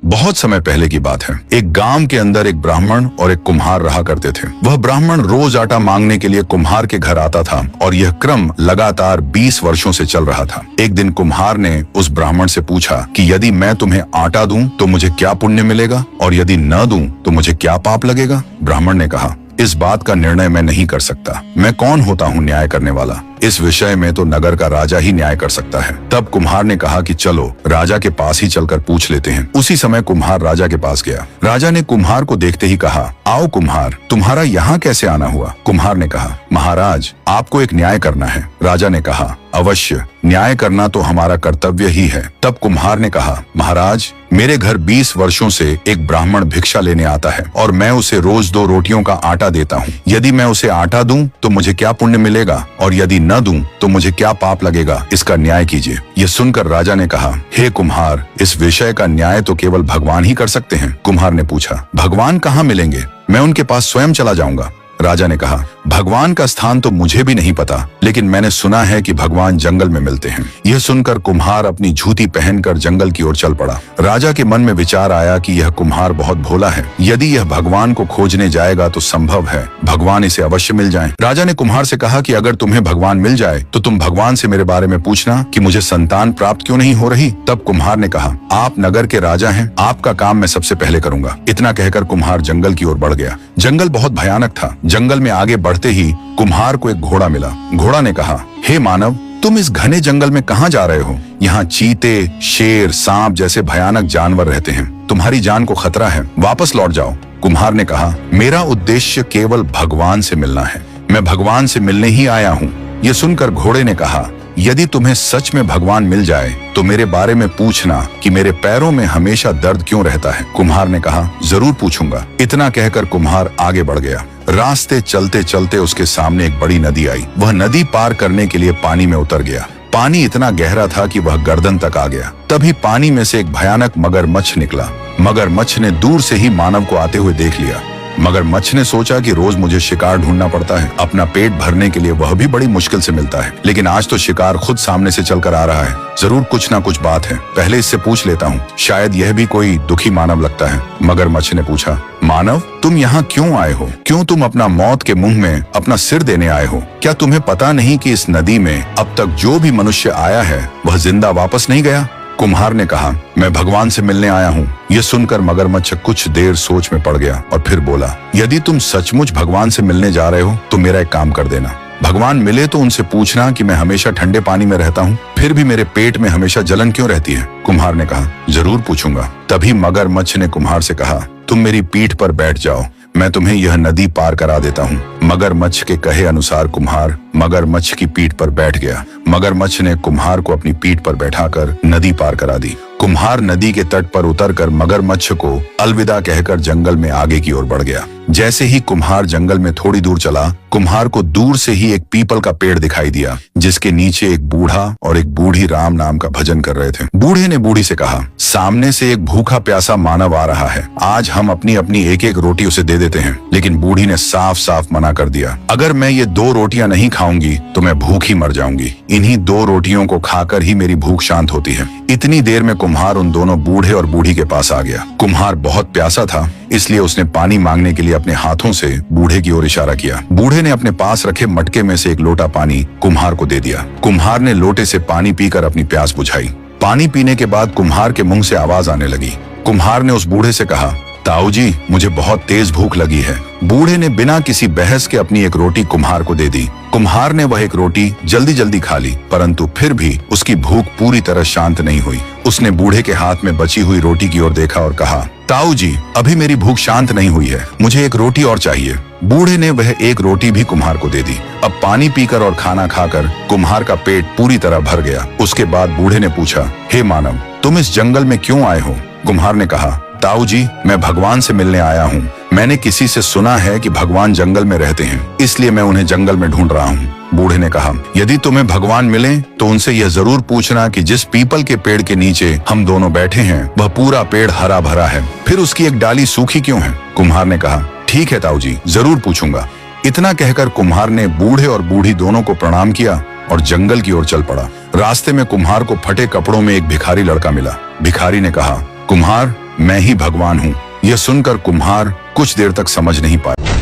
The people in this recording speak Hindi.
बहुत समय पहले की बात है। एक गांव के अंदर एक ब्राह्मण और एक कुम्हार रहा करते थे। वह ब्राह्मण रोज आटा मांगने के लिए कुम्हार के घर आता था और यह क्रम लगातार 20 वर्षों से चल रहा था। एक दिन कुम्हार ने उस ब्राह्मण से पूछा कि यदि मैं तुम्हें आटा दूं तो मुझे क्या पुण्य मिलेगा और यदि न दूं तो मुझे क्या पाप लगेगा। ब्राह्मण ने कहा, इस बात का निर्णय मैं नहीं कर सकता। मैं कौन होता हूँ न्याय करने वाला। इस विषय में तो नगर का राजा ही न्याय कर सकता है। तब कुम्हार ने कहा कि चलो राजा के पास ही चलकर पूछ लेते हैं। उसी समय कुम्हार राजा के पास गया। राजा ने कुम्हार को देखते ही कहा, आओ कुम्हार, तुम्हारा यहाँ कैसे आना हुआ। कुम्हार ने कहा, महाराज आपको एक न्याय करना है। राजा ने कहा, अवश्य, न्याय करना तो हमारा कर्तव्य ही है। तब कुम्हार ने कहा, महाराज मेरे घर 20 वर्षों से एक ब्राह्मण भिक्षा लेने आता है और मैं उसे रोज 2 रोटियों का आटा देता हूँ। यदि मैं उसे आटा दूं तो मुझे क्या पुण्य मिलेगा और यदि न दूं तो मुझे क्या पाप लगेगा, इसका न्याय कीजिए। यह सुनकर राजा ने कहा, हे कुम्हार, इस विषय का न्याय तो केवल भगवान ही कर सकते हैं। कुम्हार ने पूछा, भगवान कहाँ मिलेंगे, मैं उनके पास स्वयं चला जाऊंगा। राजा ने कहा, भगवान का स्थान तो मुझे भी नहीं पता, लेकिन मैंने सुना है कि भगवान जंगल में मिलते हैं। यह सुनकर कुम्हार अपनी जूती पहनकर जंगल की ओर चल पड़ा। राजा के मन में विचार आया कि यह कुम्हार बहुत भोला है। यदि यह भगवान को खोजने जाएगा तो संभव है भगवान इसे अवश्य मिल जाएं। राजा ने कुम्हार से कहा कि अगर तुम्हें भगवान मिल जाए तो तुम भगवान से मेरे बारे में पूछना कि मुझे संतान प्राप्त क्यों नहीं हो रही। तब कुम्हार ने कहा, आप नगर के राजा हैं, आपका काम मैं सबसे पहले करूंगा। इतना कहकर कुम्हार जंगल की ओर बढ़ गया। जंगल बहुत भयानक था। जंगल में आगे बढ़ते ही कुम्हार को एक घोड़ा मिला। घोड़ा ने कहा, हे मानव, तुम इस घने जंगल में कहाँ जा रहे हो। यहाँ चीते, शेर, सांप जैसे भयानक जानवर रहते हैं। तुम्हारी जान को खतरा है, वापस लौट जाओ। कुम्हार ने कहा, मेरा उद्देश्य केवल भगवान से मिलना है। मैं भगवान से मिलने ही आया हूँ। ये सुनकर घोड़े ने कहा, यदि तुम्हें सच में भगवान मिल जाए तो मेरे बारे में पूछना कि मेरे पैरों में हमेशा दर्द क्यों रहता है। कुम्हार ने कहा, जरूर पूछूंगा। इतना कहकर कुम्हार आगे बढ़ गया। रास्ते चलते चलते उसके सामने एक बड़ी नदी आई। वह नदी पार करने के लिए पानी में उतर गया। पानी इतना गहरा था कि वह गर्दन तक आ गया। तभी पानी में से एक भयानक मगरमच्छ निकला। मगरमच्छ ने दूर से ही मानव को आते हुए देख लिया। मगरमच्छ ने सोचा कि रोज मुझे शिकार ढूंढना पड़ता है, अपना पेट भरने के लिए वह भी बड़ी मुश्किल से मिलता है, लेकिन आज तो शिकार खुद सामने से चलकर आ रहा है। जरूर कुछ ना कुछ बात है, पहले इससे पूछ लेता हूँ, शायद यह भी कोई दुखी मानव लगता है। मगरमच्छ ने पूछा, मानव तुम यहाँ क्यों आए हो? क्यों तुम अपना मौत के मुंह में अपना सिर देने आए हो? क्या तुम्हें पता नहीं कि इस नदी में अब तक जो भी मनुष्य आया है वह जिंदा वापस नहीं गया? कुम्हार ने कहा, मैं भगवान से मिलने आया हूँ। यह सुनकर मगरमच्छ कुछ देर सोच में पड़ गया और फिर बोला, यदि तुम सचमुच भगवान से मिलने जा रहे हो तो मेरा एक काम कर देना। भगवान मिले तो उनसे पूछना कि मैं हमेशा ठंडे पानी में रहता हूँ, फिर भी मेरे पेट में हमेशा जलन क्यों रहती है। कुम्हार ने कहा, जरूर पूछूंगा। तभी मगरमच्छ ने कुम्हार से कहा, तुम मेरी पीठ पर बैठ जाओ, मैं तुम्हें यह नदी पार करा देता हूँ। मगरमच्छ के कहे अनुसार कुम्हार मगरमच्छ की पीठ पर बैठ गया। मगरमच्छ ने कुम्हार को अपनी पीठ पर बैठाकर नदी पार करा दी। कुम्हार नदी के तट पर उतरकर मगरमच्छ को अलविदा कहकर जंगल में आगे की ओर बढ़ गया। जैसे ही कुम्हार जंगल में थोड़ी दूर चला, कुम्हार को दूर से ही एक पीपल का पेड़ दिखाई दिया, जिसके नीचे एक बूढ़ा और एक बूढ़ी राम नाम का भजन कर रहे थे। बूढ़े ने बूढ़ी से कहा, सामने से एक भूखा प्यासा मानव आ रहा है, आज हम अपनी अपनी एक एक रोटी उसे दे देते हैं। लेकिन बूढ़ी ने साफ साफ मना कर दिया, अगर मैं ये 2 रोटियां नहीं खाऊंगी तो मैं भूखी मर जाऊंगी। इन्हीं 2 रोटियों को खाकर ही मेरी भूख शांत होती है। इतनी देर में कुम्हार उन दोनों बूढ़े और बूढ़ी के पास आ गया। कुम्हार बहुत प्यासा था, इसलिए उसने पानी मांगने के लिए अपने हाथों से बूढ़े की ओर इशारा किया। बूढ़े ने अपने पास रखे मटके में से एक लोटा पानी कुम्हार को दे दिया। कुम्हार ने लोटे से पानी पीकर अपनी प्यास बुझाई। पानी पीने के बाद कुम्हार के मुंह से आवाज आने लगी। कुम्हार ने उस बूढ़े से कहा, ताऊ जी, मुझे बहुत तेज भूख लगी है। बूढ़े ने बिना किसी बहस के अपनी एक रोटी कुम्हार को दे दी। कुम्हार ने वह एक रोटी जल्दी जल्दी खा ली, परंतु फिर भी उसकी भूख पूरी तरह शांत नहीं हुई। उसने बूढ़े के हाथ में बची हुई रोटी की ओर देखा और कहा, ताऊ जी, अभी मेरी भूख शांत नहीं हुई है, मुझे एक रोटी और चाहिए। बूढ़े ने वह एक रोटी भी कुम्हार को दे दी। अब पानी पीकर और खाना खाकर कुम्हार का पेट पूरी तरह भर गया। उसके बाद बूढ़े ने पूछा, हे मानव, तुम इस जंगल में क्यों आए हो? कुम्हार ने कहा, ताऊ जी, मैं भगवान से मिलने आया हूँ। मैंने किसी से सुना है कि भगवान जंगल में रहते हैं, इसलिए मैं उन्हें जंगल में ढूंढ रहा हूँ। बूढ़े ने कहा, यदि तुम्हें भगवान मिले तो उनसे यह जरूर पूछना कि जिस पीपल के पेड़ के नीचे हम दोनों बैठे हैं वह पूरा पेड़ हरा भरा है, फिर उसकी एक डाली सूखी क्यों है? कुम्हार ने कहा, ठीक है ताऊ जी, जरूर पूछूंगा। इतना कहकर कुम्हार ने बूढ़े और बूढ़ी दोनों को प्रणाम किया और जंगल की ओर चल पड़ा। रास्ते में कुम्हार को फटे कपड़ों में एक भिखारी लड़का मिला। भिखारी ने कहा, कुम्हार, मैं ही भगवान हूँ। यह सुनकर कुम्हार कुछ देर तक समझ नहीं पाया।